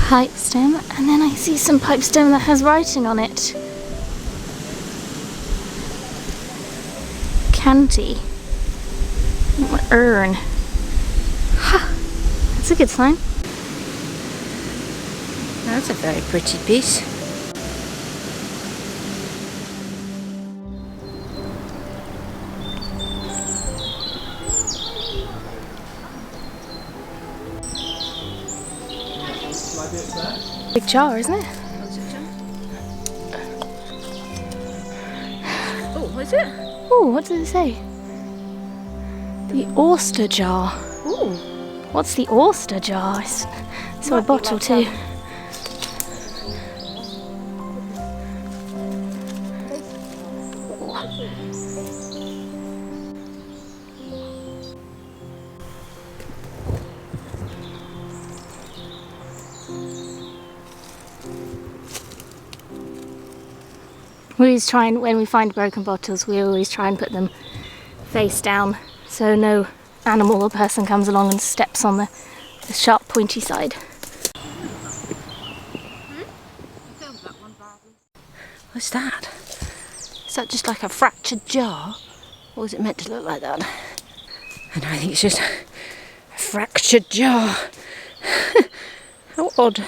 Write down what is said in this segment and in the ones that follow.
Pipe stem, and then I see some pipe stem that has writing on it. Canty. Urn. Ha! That's a good sign. That's a very pretty piece. Big jar, isn't it? Oh, what is it? Oh, what does it say? The oyster jar. Ooh. What's the oyster jar? I saw a bottle too. We always try and, when we find broken bottles, we always try and put them face down so no animal or person comes along and steps on the sharp pointy side. What's that? Is that just like a fractured jar? Or is it meant to look like that? And I think it's just a fractured jar. How odd.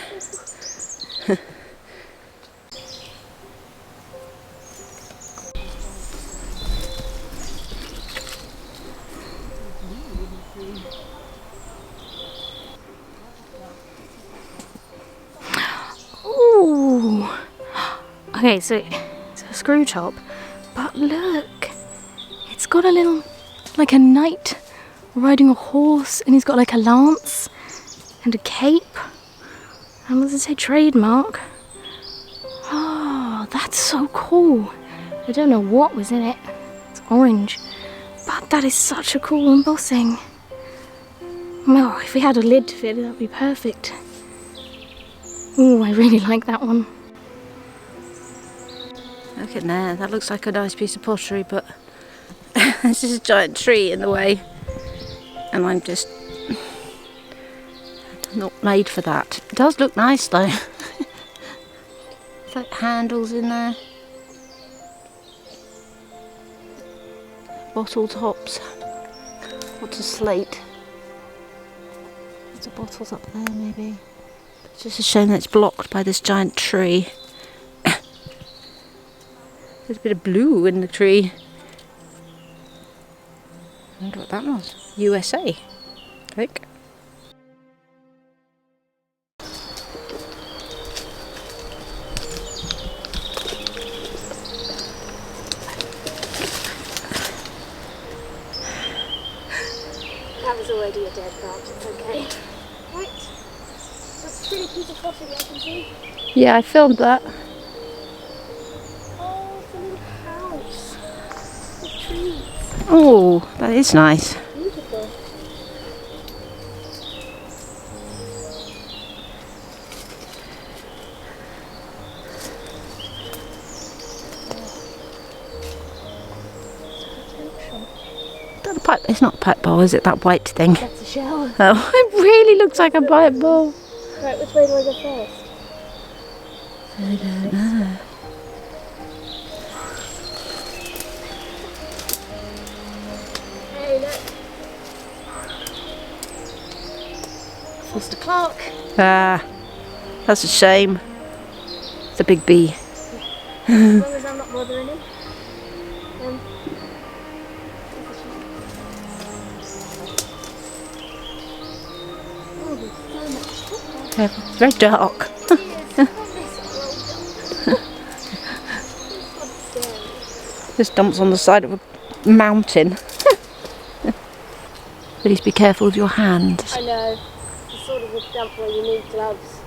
Ooh. Okay, so it's a screw top, but look, it's got a little, like a knight riding a horse, and he's got like a lance and a cape. And what does it say? Trademark. Oh, that's so cool. I don't know what was in it. It's orange, but that is such a cool embossing. Oh, if we had a lid to fit it, that'd be perfect. Oh, I really like that one. Look at there, that looks like a nice piece of pottery, but this is a giant tree in the way. And I'm just not made for that. It does look nice though. It's like handles in there. Bottle tops. What's a slate? Lots of bottles up there maybe. It's just a shame that it's blocked by this giant tree. There's a bit of blue in the tree. I wonder what that was. USA, I think. That was already a dead branch, it's okay. Right, that's a pretty piece of pottery I can see. Yeah, I filmed that. Oh, it's a little house with trees. Oh, that is nice. Beautiful. That a pipe? It's not a pipe bowl, is it? That white thing. That's a shell. Oh, it really looks like a pipe bowl. Right, which way do I go first? I don't know. Foster Clark. Ah, that's a shame. It's a big bee. As long as I'm not bothering him. Yeah, it's very dark. This dump's on the side of a mountain. Please be careful with your hands. I know. It's sort of a dump where you need gloves.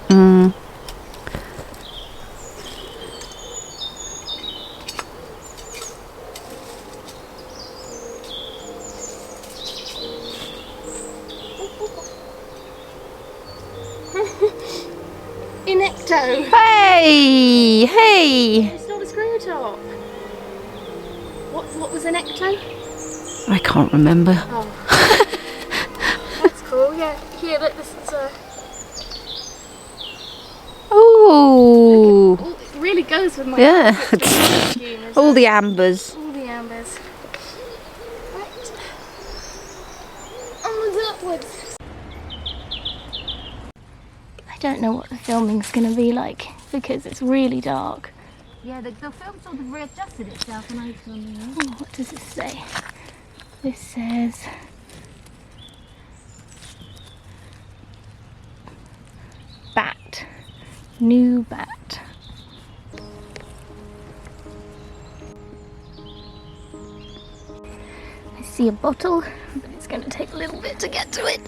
Inecto! Hey! Hey! It's not a screw top. What was Inecto? I can't remember. Oh. That's cool, yeah. Here, look, this is Oh! it really goes with my Yeah. all All the ambers. All the ambers. Right. Onwards, upwards. I don't know what the filming's going to be like because it's really dark. Yeah, the film sort of readjusted itself when I was filming. Oh, what does it say? This says bat. New bat. I see a bottle, but it's going to take a little bit to get to it.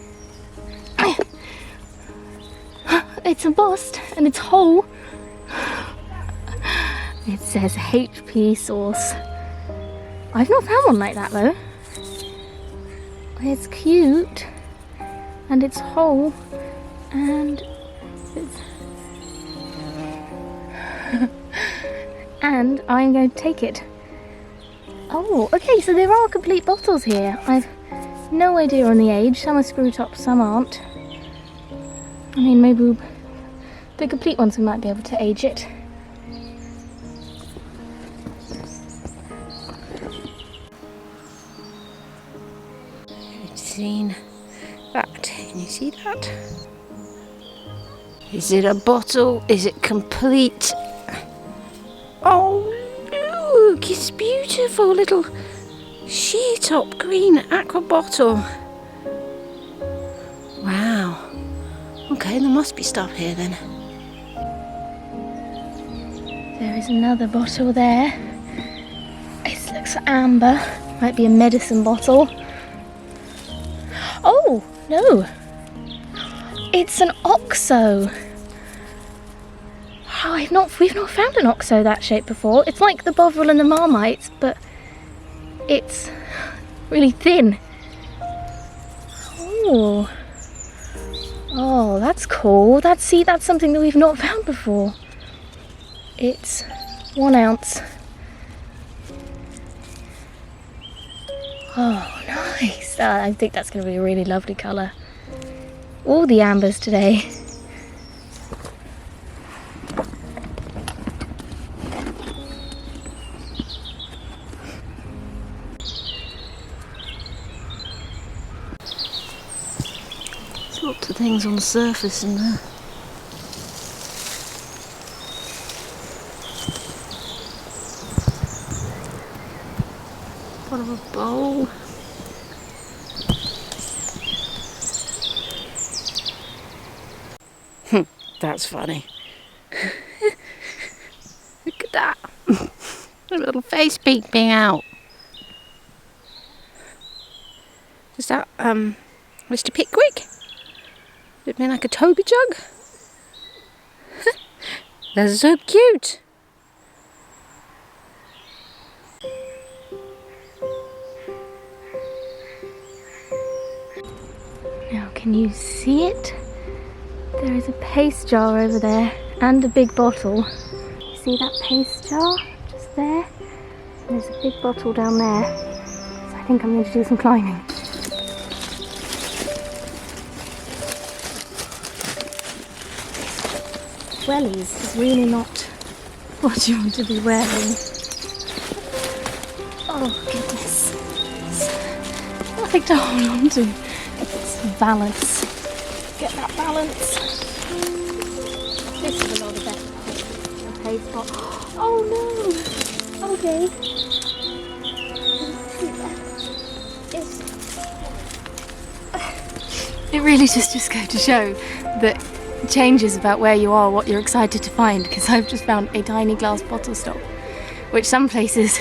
It's embossed and it's whole. It says HP sauce. I've not found one like that though. It's cute and it's whole and it's and I'm going to take it. Oh, okay, so there are complete bottles here. I've no idea on the age. Some are screw tops, some aren't. I mean, maybe the complete ones we might be able to age it. Seen that? Can you see that? Is it a bottle? Is it complete? Oh look, it's beautiful little sheer top green aqua bottle. Wow. Okay, there must be stuff here then. There is another bottle there. It looks amber. Might be a medicine bottle. Oh, no. It's an OXO. Oh, we've not found an OXO that shape before. It's like the Bovril and the Marmites, but it's really thin. Oh. Oh, that's cool. That's something that we've not found before. It's 1 ounce. Oh, nice. I think that's going to be a really lovely colour. All the ambers today. There's lots of things on the surface in there. Part of a bowl. That's funny. Look at that. A little face peeping out. Is that Mr. Pickwick? Look like a Toby jug. That's so cute. Now, can you see it? There is a paste jar over there and a big bottle. You see that paste jar just there? And there's a big bottle down there. So I think I'm going to do some climbing. Wellies is really not what you want to be wearing. Oh goodness. It's nothing to hold on to. It's balance. get that balance. This is a lot of better paste pot. Oh no! Okay. It really just goes to show that changes about where you are, what you're excited to find, because I've just found a tiny glass bottle stop, which some places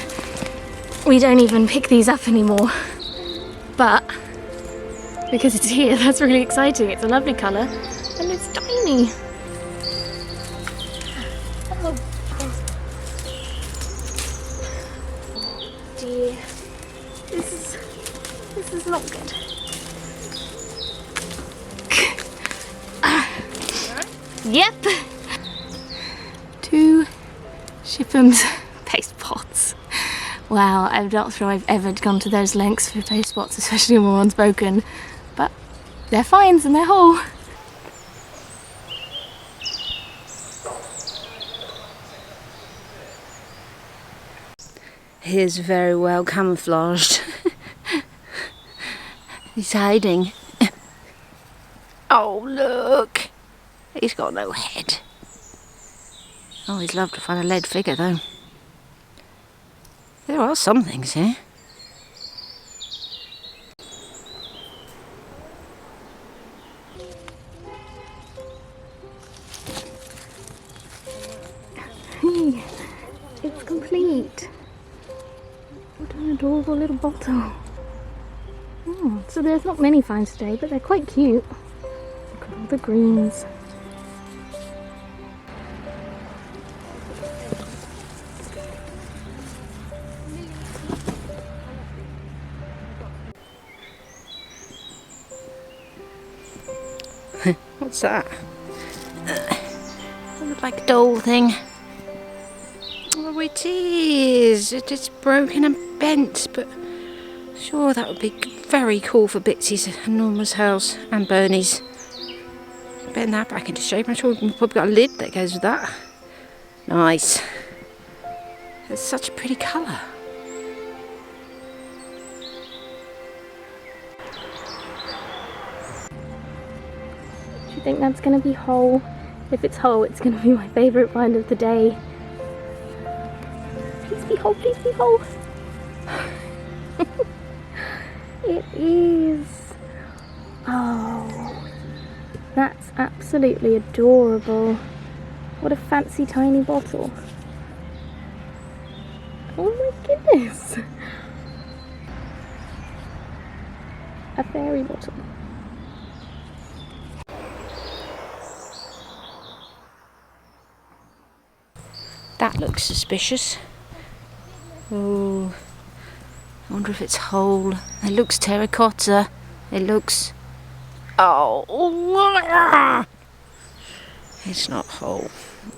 we don't even pick these up anymore. But because it's here, that's really exciting. It's a lovely colour and it's tiny. Oh dear. This is not good. Yep. 2 Shipham's paste pots. Wow, I'm not sure I've ever gone to those lengths for paste pots, especially when one's broken. But they're fines and they're whole. He is very well camouflaged. He's hiding. Oh, look! He's got no head. Oh, he's loved to find a lead figure, though. There are some things here. Hey, it's complete. What an adorable little bottle. Oh, so there's not many finds today, but they're quite cute. Look at all the greens. What's that? It looks like a doll thing. Oh, it is. It is broken and bent, but sure, that would be very cool for Bitsy's and Norma's house and Bernie's. Bend that back into shape. I'm sure we've probably got a lid that goes with that. Nice. It's such a pretty colour. Do you think that's going to be whole? If it's whole, it's going to be my favourite find of the day. Please be whole, please be whole. It is. Oh, that's absolutely adorable. What a fancy tiny bottle. Oh my goodness. A fairy bottle. That looks suspicious. Oh, I wonder if it's whole. It looks terracotta. It looks... Oh, it's not whole.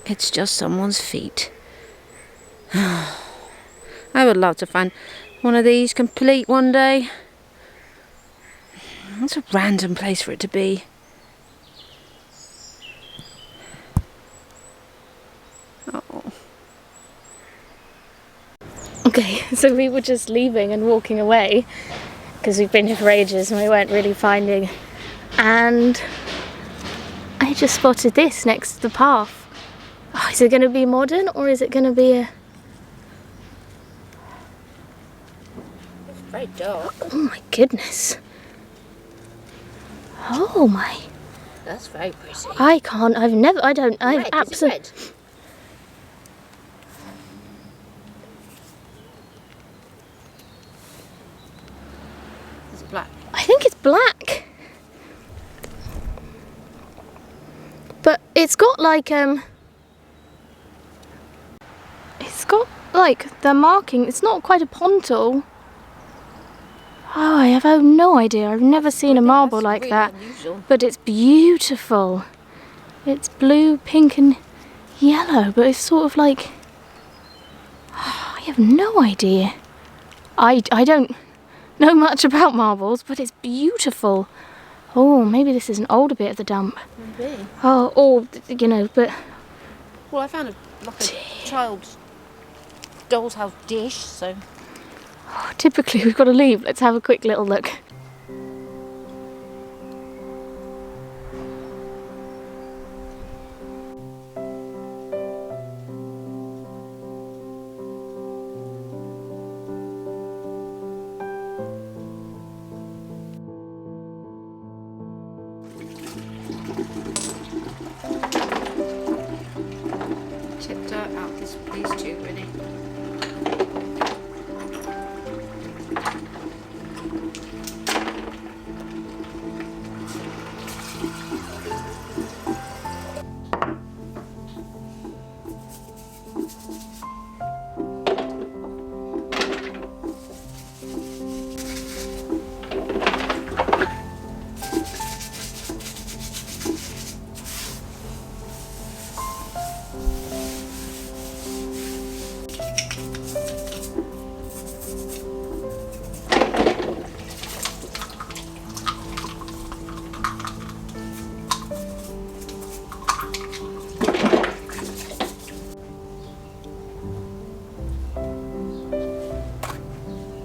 It's just someone's feet. I would love to find one of these complete one day. That's a random place for it to be. Oh. Okay, so we were just leaving and walking away because we've been here for ages and we weren't really finding, and I just spotted this next to the path. Oh, is it going to be modern or is it going to be a... It's very dark. Oh my goodness. Oh my. That's very pretty. I can't, I've absolutely... It's black. I think it's black. But it's got like it's got like the marking. It's not quite a pontal. Oh, I have no idea. I've never seen a marble like really that. unusual. But it's beautiful. It's blue, pink and yellow, but it's sort of like... I have no idea. I don't know much about marbles, but it's beautiful. Oh, maybe this is an older bit of the dump. Maybe. Oh, or, you know, but... Well, I found a child's doll's house dish, so... Oh, typically we've got to leave. Let's have a quick little look. these two ready.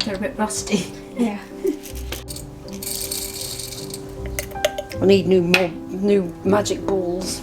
They're a bit rusty. Yeah. I need new magic balls.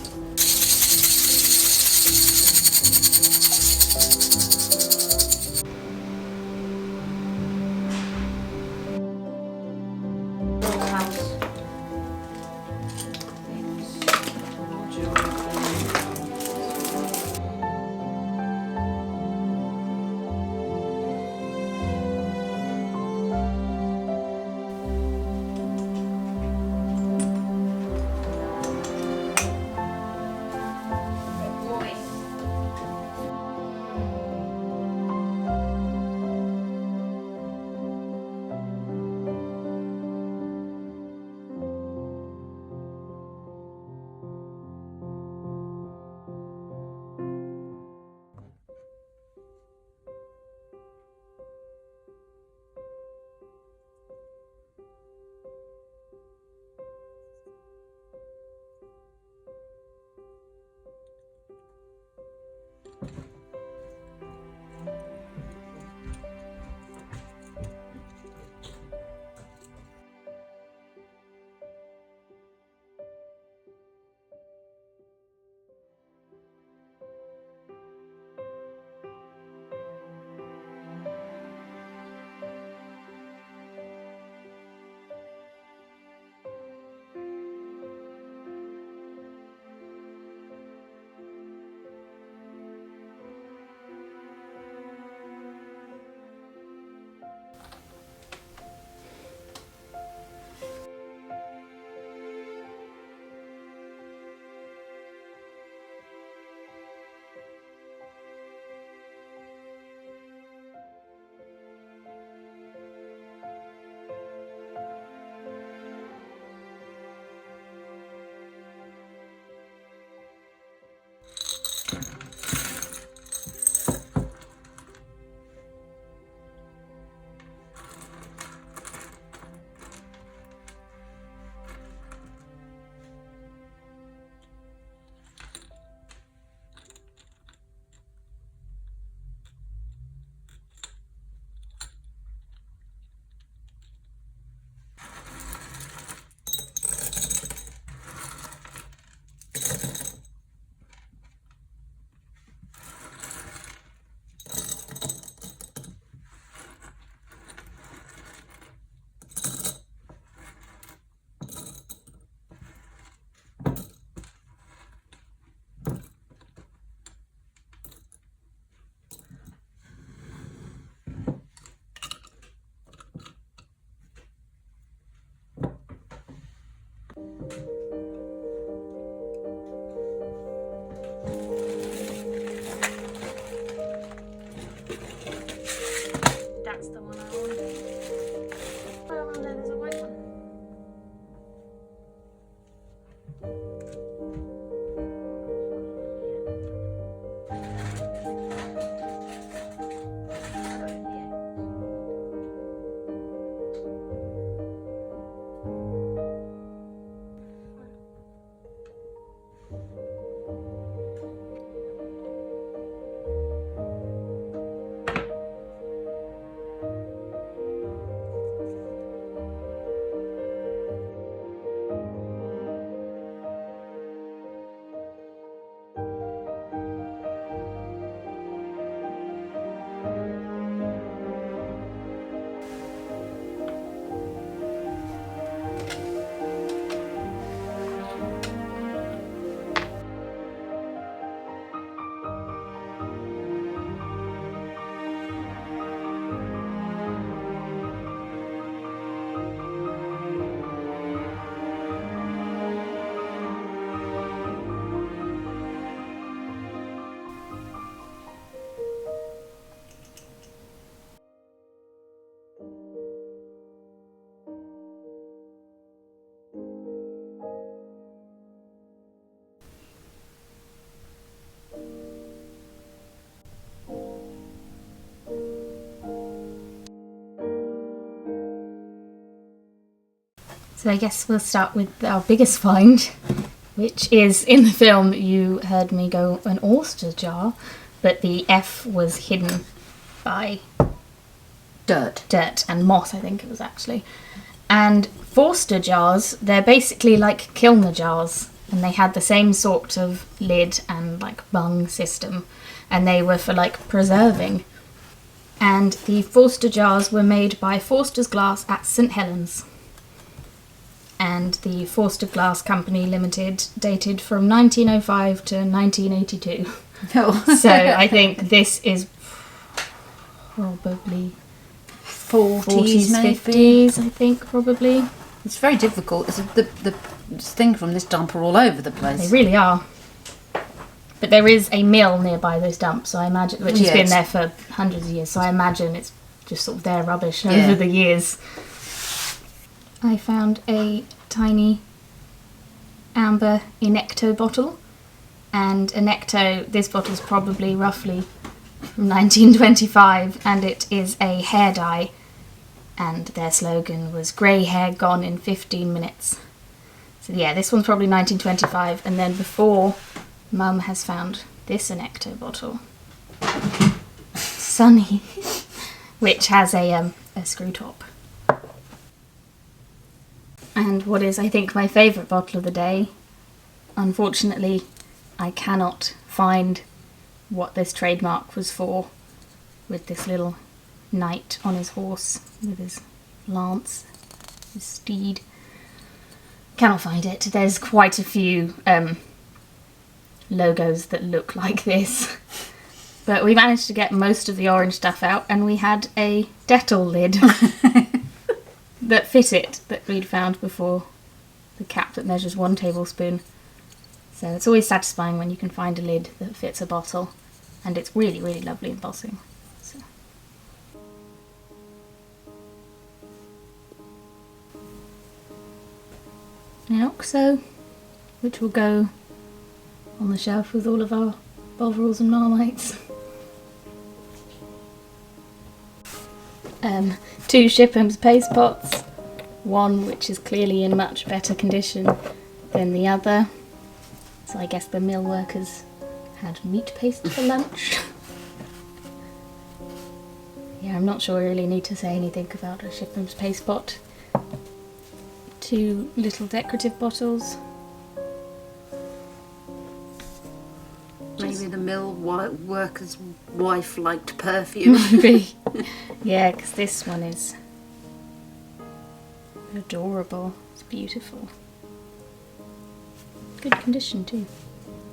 So I guess we'll start with our biggest find, which is in the film you heard me go an oyster jar, but the F was hidden by dirt and moss, I think it was actually. And Forster jars, they're basically like Kilner jars, and they had the same sort of lid and like bung system, and they were for like preserving. And the Forster jars were made by Forster's Glass at St Helens. And the Forster Glass Company Limited dated from 1905 to 1982. Oh. So I think this is probably 40s, maybe. 50s, I think, probably. It's very difficult. The things from this dump are all over the place. They really are. But there is a mill nearby this dump, so I imagine, which has been there for hundreds of years, so I imagine it's just sort of their rubbish over the years. I found a tiny amber Inecto bottle, and Inecto, this bottle's probably roughly from 1925, and it is a hair dye, and their slogan was "Grey hair gone in 15 minutes." So yeah, this one's probably 1925, and then before, Mum has found this Inecto bottle, Sunny, which has a screw top. And what is, I think, my favourite bottle of the day, unfortunately, I cannot find what this trademark was for, with this little knight on his horse, with his lance, his steed. Cannot find it. There's quite a few logos that look like this. But we managed to get most of the orange stuff out, and we had a Dettol lid that fit it, that we'd found before, the cap that measures 1 tablespoon. So it's always satisfying when you can find a lid that fits a bottle, and it's really, really lovely embossing. So. An Oxo, which will go on the shelf with all of our Bovrils and Marmites. 2 Shipham's paste pots, one which is clearly in much better condition than the other. So I guess the mill workers had meat paste for lunch. Yeah, I'm not sure I really need to say anything about a Shipham's paste pot. 2 little decorative bottles. Maybe the mill worker's wife liked perfume. Maybe. Yeah, because this one is adorable. It's beautiful. Good condition too.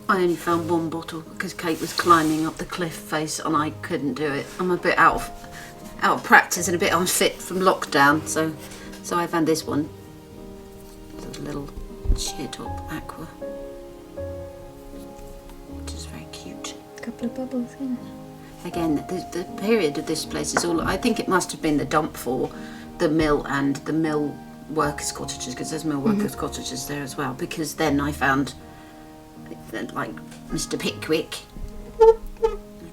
I only found 1 bottle because Kate was climbing up the cliff face and I couldn't do it. I'm a bit out of practice and a bit unfit from lockdown, so I found this one. It's a little sheer top aqua. Couple of bubbles, yeah. Again, the period of this place is all, I think it must have been the dump for the mill and the mill workers' cottages, because there's mill workers' cottages there as well, because then I found like Mr. Pickwick,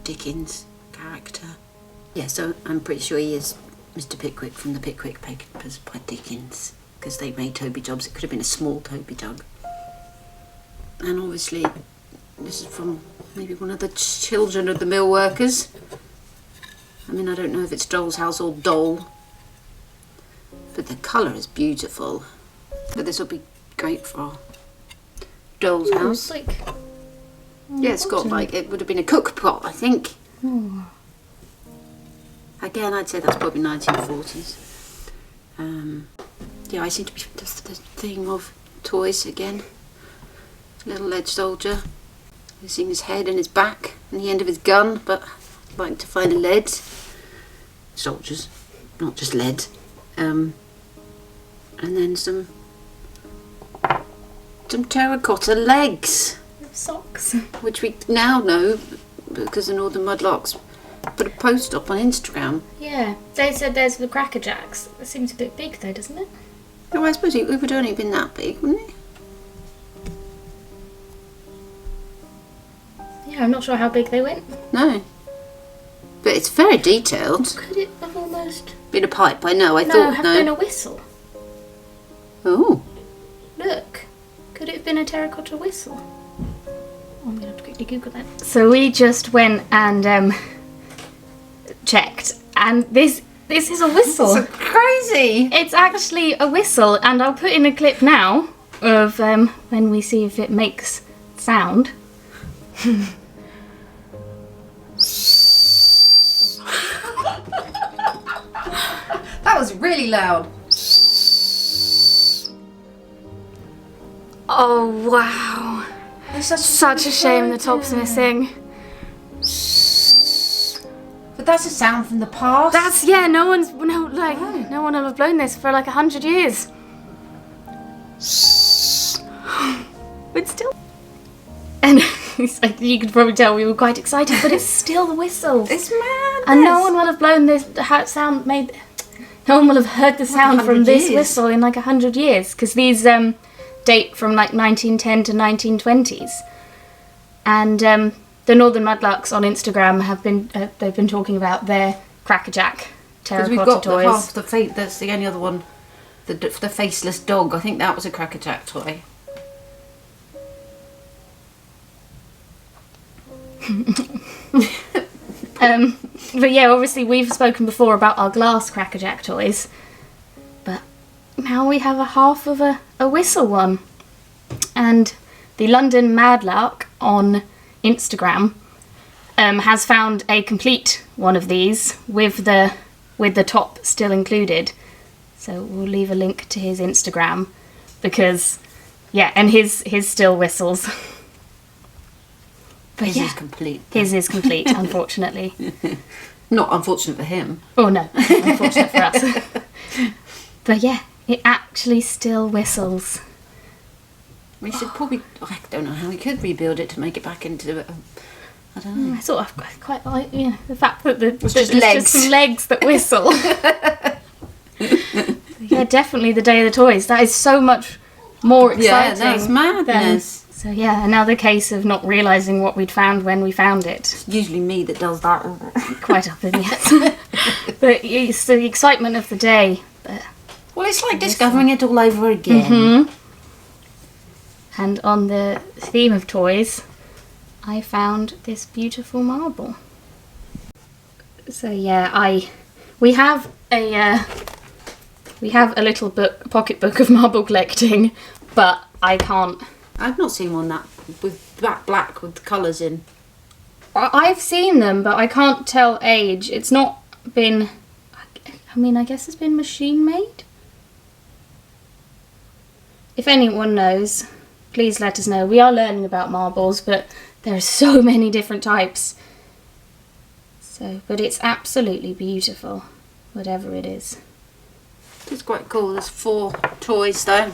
Dickens character. Yeah, so I'm pretty sure he is Mr. Pickwick from the Pickwick Papers by Dickens, because they made Toby jobs. It could have been a small Toby jug. And obviously this is from maybe one of the children of the mill workers. I mean, I don't know if it's Doll's House or Doll, but the colour is beautiful. But this will be great for Doll's House. It's like, yeah, it's got like, it would have been a cook pot, I think. Again, I'd say that's probably 1940s. Yeah, I seem to be the theme of toys again. Little lead soldier. Using his head and his back and the end of his gun, but I'd like to find lead soldiers, not just lead. And then some terracotta legs, socks, which we now know because the Northern Mudlarks put a post up on Instagram. Yeah, they said there's the Cracker Jacks. It seems a bit big though, doesn't it? Oh, I suppose it would only have been that big, wouldn't it? Yeah, I'm not sure how big they went. No. But it's very detailed. Could it have almost been a pipe? I know, I have thought no. been a whistle? Oh. Look, could it have been a terracotta whistle? I'm gonna have to quickly Google that. So we just went and checked, and this is a whistle. It's crazy. It's actually a whistle, and I'll put in a clip now of when we see if it makes sound. That was really loud. Oh wow! It's Such a shame the top's missing. But that's a sound from the past. That's no one will have blown this for like 100 years. But still, and you could probably tell we were quite excited, but it's still the whistle. It's mad. And no one will have blown this sound made. No one will have heard the sound from this whistle in like 100 years, because these date from like 1910 to 1920s, and the Northern Mudlarks on Instagram have been they've been talking about their crackerjack terracotta we've got toys. half the fate. That's the only other one. The faceless dog. I think that was a crackerjack toy. But yeah, obviously we've spoken before about our glass crackerjack toys, but now we have a half of a whistle one. And the London Madlark on Instagram has found a complete one of these with the top still included. So we'll leave a link to his Instagram, because and his still whistles. But His is complete. His is complete, unfortunately. Not unfortunate for him. Oh no, unfortunate for us. But yeah, it actually still whistles. We should probably. I don't know how we could rebuild it to make it back into. I don't know. I sort of quite like the fact that there's just some legs that whistle. Yeah, definitely the day of the toys. That is so much more exciting. Yeah, that's madness. So yeah, another case of not realising what we'd found when we found it. It's usually me that does that. Quite often, yes. But it's the excitement of the day. But well, it's like discovering it all over again. Mm-hmm. And on the theme of toys, I found this beautiful marble. So yeah, we have a little pocket book of marble collecting, but I can't. I've not seen one with that black with the colours in. I've seen them, but I can't tell age. It's not been. I mean, I guess it's been machine made. If anyone knows, please let us know. We are learning about marbles, but there are so many different types. But it's absolutely beautiful, whatever it is. It's quite cool. There's 4 toys though.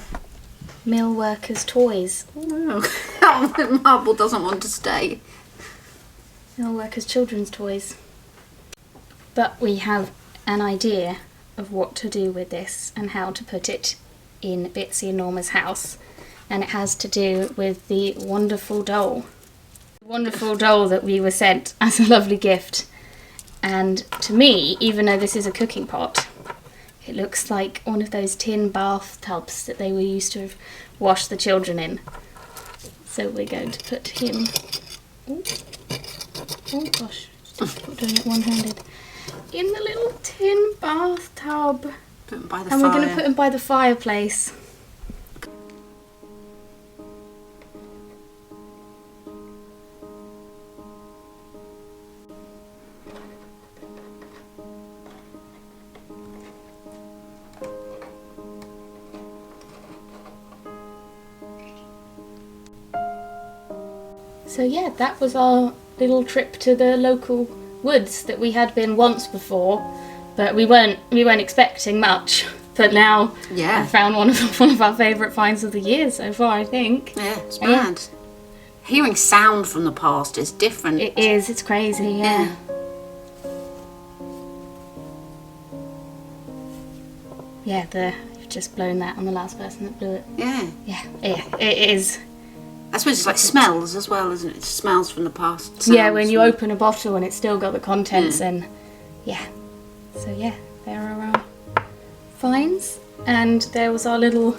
Mill workers' toys. Oh, marble doesn't want to stay. Mill workers' children's toys. But we have an idea of what to do with this and how to put it in Bitsy and Norma's house. And it has to do with the wonderful doll. The wonderful doll that we were sent as a lovely gift. And to me, even though this is a cooking pot, it looks like one of those tin bathtubs that they were used to wash the children in. So we're going to put him... Oh gosh, it's difficult doing it one-handed. In the little tin bathtub. Put him by the And fire. we're going to put him by the fireplace. So yeah, that was our little trip to the local woods that we had been once before, but we weren't expecting much. But now I found one of our favourite finds of the year so far, I think. Yeah, it's mad. Hearing sound from the past is different. It is. It's crazy. Yeah. Yeah. You've just blown that on the last person that blew it. Yeah. Yeah. It is. I suppose it's like smells as well, isn't it? It smells from the past. Yeah, when you open a bottle and it's still got the contents and So yeah, there are our finds. And there was our little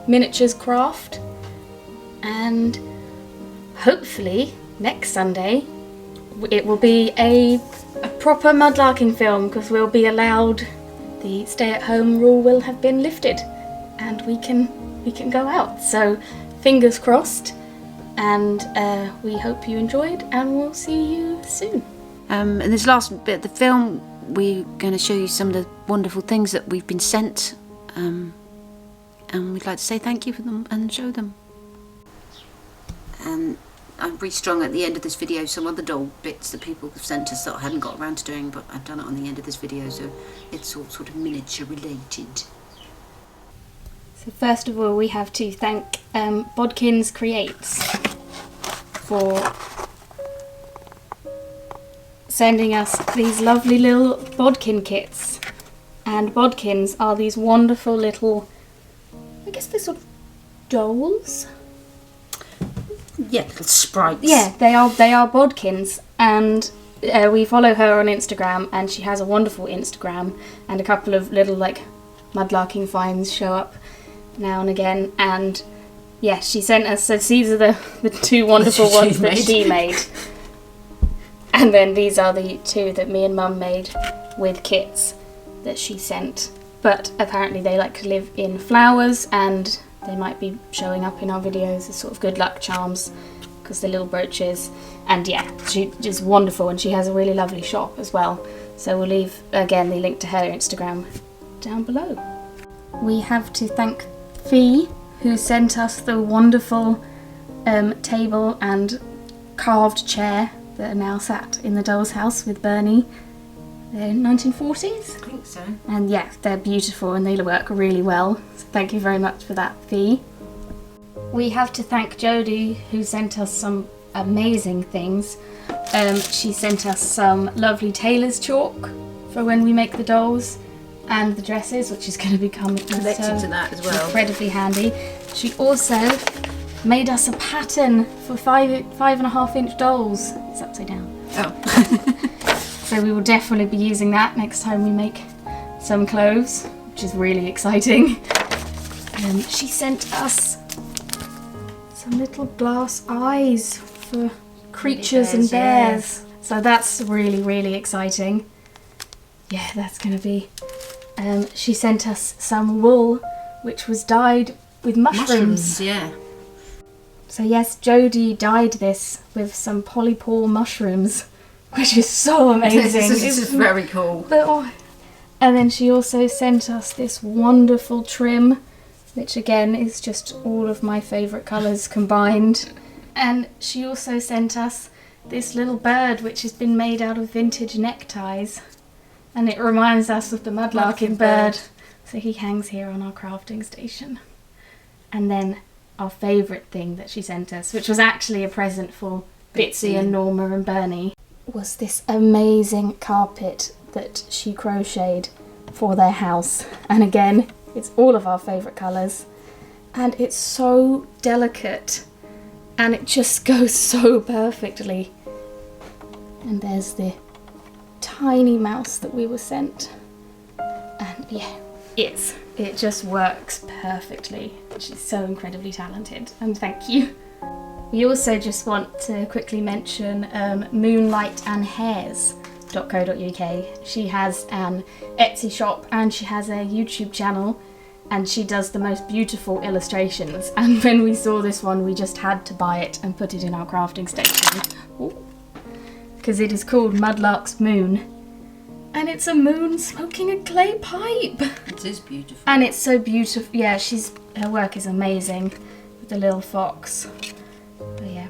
miniatures craft, and hopefully next Sunday it will be a proper mudlarking film, because we'll be allowed, the stay-at-home rule will have been lifted and we can go out. So fingers crossed, and we hope you enjoyed, and we'll see you soon. In this last bit of the film, we're going to show you some of the wonderful things that we've been sent, and we'd like to say thank you for them and show them. And I've restrung at the end of this video some other doll bits that people have sent us that I hadn't got around to doing, but I've done it on the end of this video, so it's all sort of miniature related. So first of all, we have to thank Bodkin Creates for sending us these lovely little bodkin kits. And bodkins are these wonderful little, I guess they're sort of dolls? Yeah, little sprites. Yeah, they are bodkins, and we follow her on Instagram, and she has a wonderful Instagram, and a couple of little like mudlarking finds show up now and again, and yeah, she sent us, so these are the two wonderful ones that she made. And then these are the two that me and Mum made with kits that she sent. But apparently they like to live in flowers, and they might be showing up in our videos as sort of good luck charms, because they're little brooches. And yeah, she is wonderful, and she has a really lovely shop as well. So we'll leave, again, the link to her Instagram down below. We have to thank Fee, who sent us the wonderful table and carved chair that are now sat in the doll's house with Bernie. They're 1940s? I think so. And yeah, they're beautiful and they work really well. So thank you very much for that, Fee. We have to thank Jodie, who sent us some amazing things. She sent us some lovely tailor's chalk for when we make the dolls and the dresses, which is going to become Connected to that as well. Incredibly handy. She also made us a pattern for 5.5-inch dolls. It's upside down. Oh. So we will definitely be using that next time we make some clothes, which is really exciting. She sent us some little glass eyes for creatures and bears. Yeah. So that's really, really exciting. Yeah, that's going to be... she sent us some wool, which was dyed with mushrooms. Yeah. So yes, Jodie dyed this with some polypore mushrooms, which is so amazing. This is very cool. And then she also sent us this wonderful trim, which again is just all of my favourite colours combined. And she also sent us this little bird, which has been made out of vintage neckties. And it reminds us of the Mudlarking bird. So he hangs here on our crafting station. And then our favourite thing that she sent us, which was actually a present for Bitsy and Norma and Bernie, was this amazing carpet that she crocheted for their house. And again, it's all of our favourite colours. And it's so delicate. And it just goes so perfectly. And there's the tiny mouse that we were sent. And yeah, it just works perfectly. She's so incredibly talented, and thank you. We also just want to quickly mention moonlightandhairs.co.uk. She has an Etsy shop and she has a YouTube channel, and she does the most beautiful illustrations. And when we saw this one, we just had to buy it and put it in our crafting station. Because it is called Mudlarks Moon. And it's a moon smoking a clay pipe. It is beautiful. And it's so beautiful. Yeah, her work is amazing with the little fox. But yeah,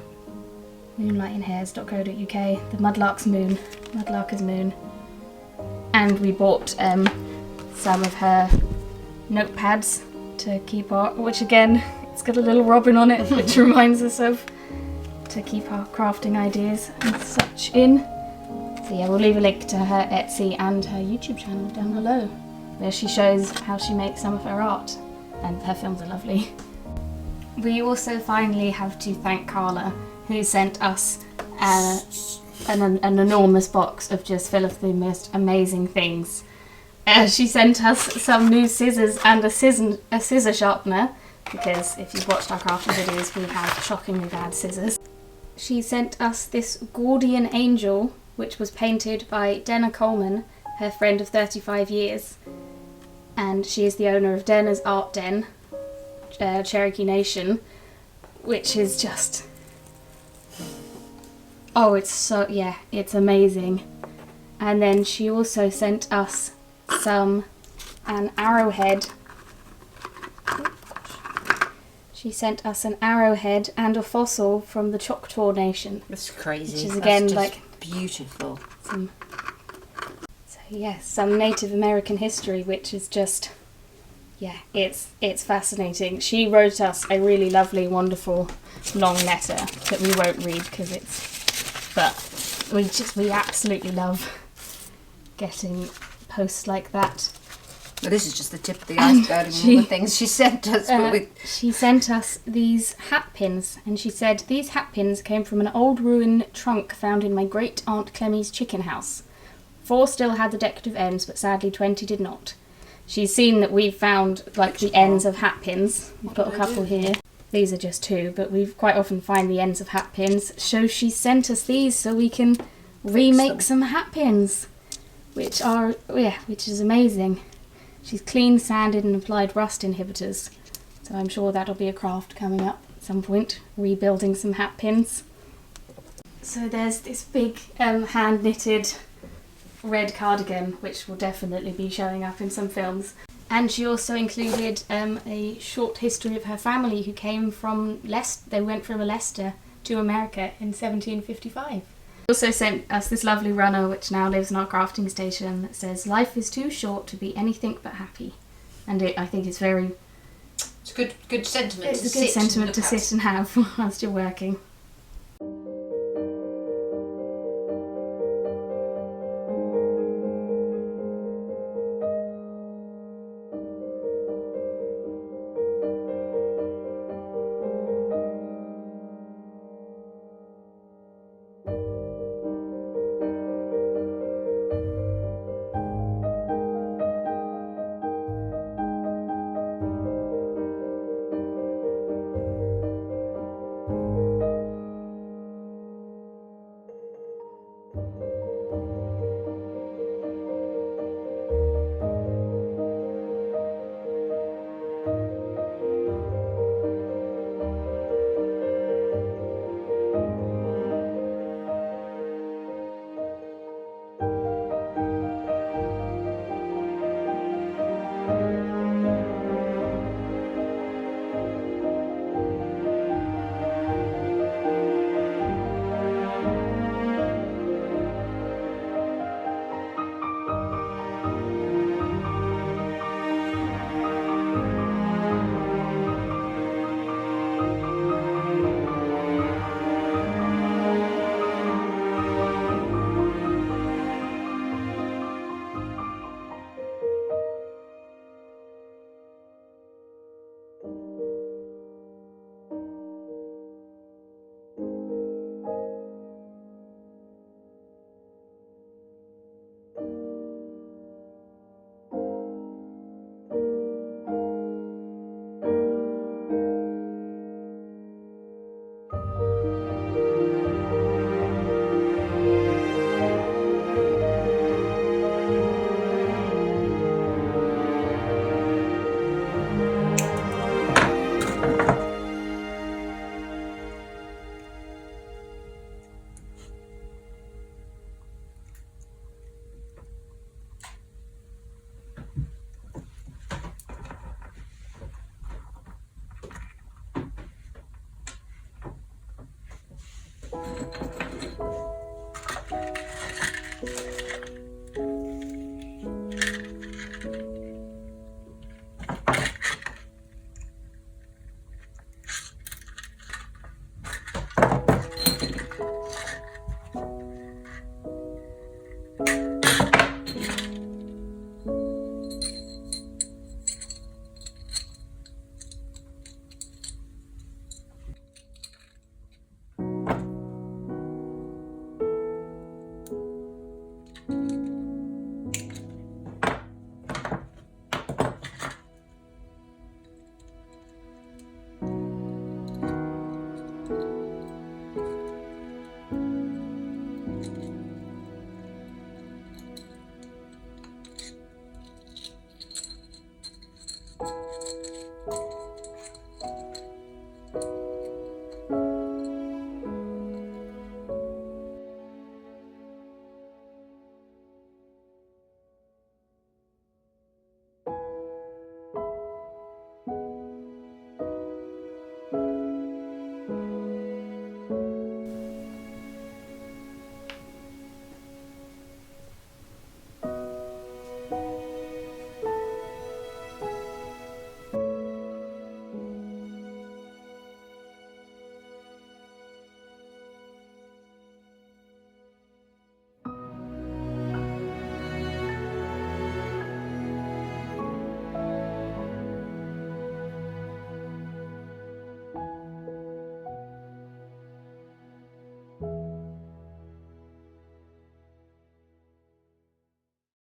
moonlightandhairs.co.uk, the Mudlarks Moon, Mudlarker's Moon. And we bought some of her notepads to keep our, which again, it's got a little robin on it, which reminds us of, to keep our crafting ideas and such in. So yeah, we'll leave a link to her Etsy and her YouTube channel down below, where she shows how she makes some of her art, and her films are lovely. We also finally have to thank Carla, who sent us an enormous box of just full of the most amazing things. She sent us some new scissors and a scissor sharpener because if you've watched our crafting videos, we have shockingly bad scissors. She sent us this Gordian angel, which was painted by Denna Coleman, her friend of 35 years. And she is the owner of Denna's Art Den, Cherokee Nation, which is just... oh, it's so... yeah, it's amazing. And then she also sent us an arrowhead. She sent us an arrowhead and a fossil from the Choctaw Nation. That's crazy. Which is again just like beautiful. So yes, some Native American history, which is just, yeah, it's fascinating. She wrote us a really lovely, wonderful, long letter that we won't read because but we absolutely love getting posts like that. Well, this is just the tip of the iceberg of all the things she sent us. She sent us these hat pins, and she said, these hat pins came from an old ruined trunk found in my great aunt Clemmie's chicken house. 4 still had the decorative ends, but sadly 20 did not. She's seen that we've found like the ends of hat pins. We've got a couple here. These are just 2, but we quite often find the ends of hat pins. So she sent us these so we can remake some hat pins, which is amazing. She's cleaned, sanded and applied rust inhibitors. So I'm sure that'll be a craft coming up at some point, rebuilding some hat pins. So there's this big hand knitted red cardigan, which will definitely be showing up in some films. And she also included a short history of her family who came from Leicester. They went from Leicester to America in 1755. Also sent us this lovely runner which now lives in our crafting station that says, life is too short to be anything but happy. And I think it's very... it's a good sentiment it's a good sentiment to sit and have whilst you're working.